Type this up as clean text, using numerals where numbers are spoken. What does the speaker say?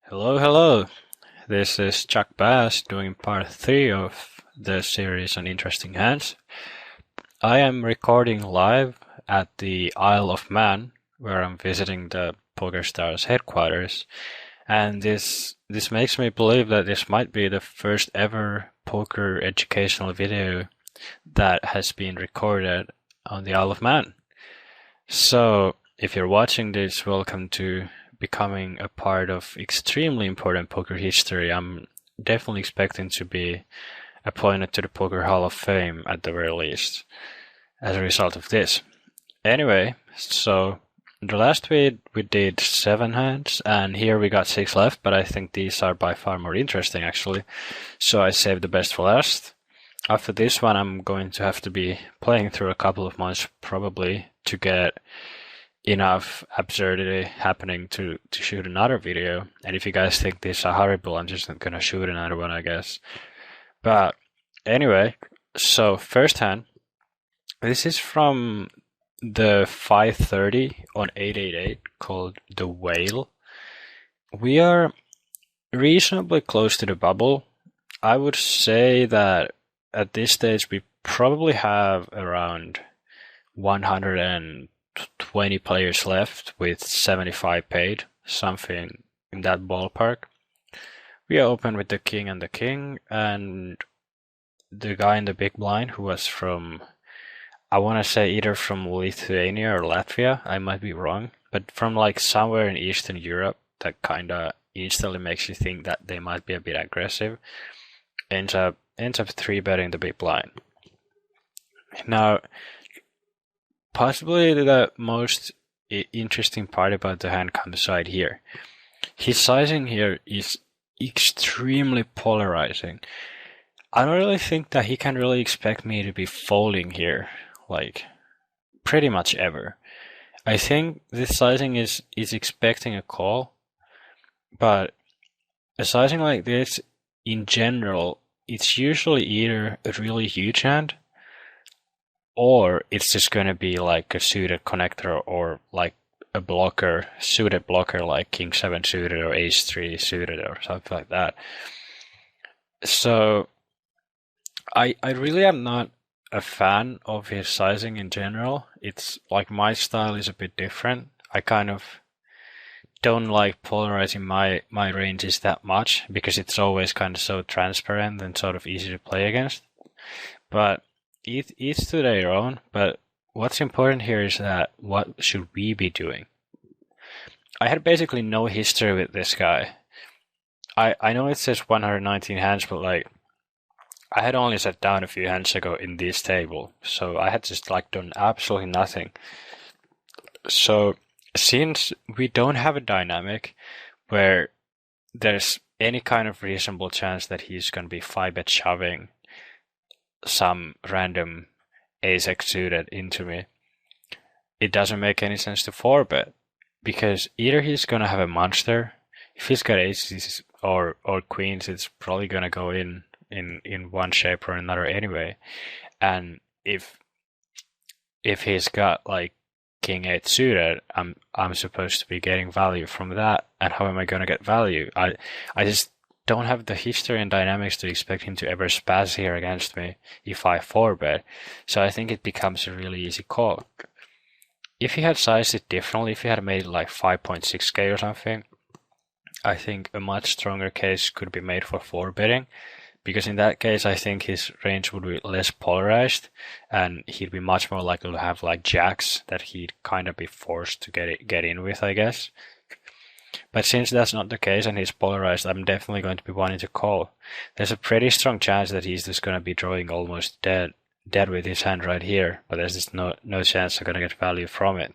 Hello, hello. This is Chuck Bass doing part 3 of the series on interesting hands. I am recording live at the Isle of Man, where I'm visiting the PokerStars headquarters, and this makes me believe that this might be the first ever poker educational video that has been recorded on the Isle of Man. So, if you're watching this, welcome to becoming a part of extremely important poker history. I'm definitely expecting to be appointed to the Poker Hall of Fame at the very least as a result of this. Anyway, so the last we did 7 hands, and here we got 6 left, but I think these are by far more interesting actually. So I saved the best for last. After this one, I'm going to have to be playing through a couple of months probably to get enough absurdity happening to shoot another video. And if you guys think these are horrible, I'm just not gonna shoot another one, I guess. But anyway, so first hand, this is from the 530 on 888 called The Whale. We are reasonably close to the bubble. I would say that at this stage we probably have around 120 players left with 75 paid, something in that ballpark. We are open with the king and the king, and the guy in the big blind who was from, I want to say either from Lithuania or Latvia, I might be wrong, but from like somewhere in Eastern Europe that kind of instantly makes you think that they might be a bit aggressive, ends up 3-betting the big blind. Now, possibly the most interesting part about the hand comes right here. His sizing here is extremely polarizing. I don't really think that he can really expect me to be folding here, like, pretty much ever. I think this sizing is expecting a call, but a sizing like this, in general, it's usually either a really huge hand, or it's just going to be like a suited connector or like a blocker, suited blocker like King 7 suited or Ace 3 suited or something like that. So I really am not a fan of his sizing in general. It's like my style is a bit different. I kind of don't like polarizing my ranges that much because it's always kind of so transparent and sort of easy to play against. But each to their own, but what's important here is that what should we be doing? I had basically no history with this guy. I know it says 119 hands, but like I had only sat down a few hands ago in this table, so I had just like done absolutely nothing. So since we don't have a dynamic where there's any kind of reasonable chance that he's going to be 5-bet shoving some random ace-x suited into me, it doesn't make any sense to 4-bet, because either he's gonna have a monster. If he's got aces or queens, it's probably gonna go in one shape or another anyway. And if he's got like king 8 suited, I'm supposed to be getting value from that. And how am I gonna get value? I just don't have the history and dynamics to expect him to ever spaz here against me if I 4-bet. So I think it becomes a really easy call. If he had sized it differently, if he had made it like 5.6k or something, I think a much stronger case could be made for 4-betting. Because in that case, I think his range would be less polarized, and he'd be much more likely to have like jacks that he'd kind of be forced to get in with, I guess. But since that's not the case and he's polarized, I'm definitely going to be wanting to call. There's a pretty strong chance that he's just going to be drawing almost dead with his hand right here, but there's just no chance I'm going to get value from it.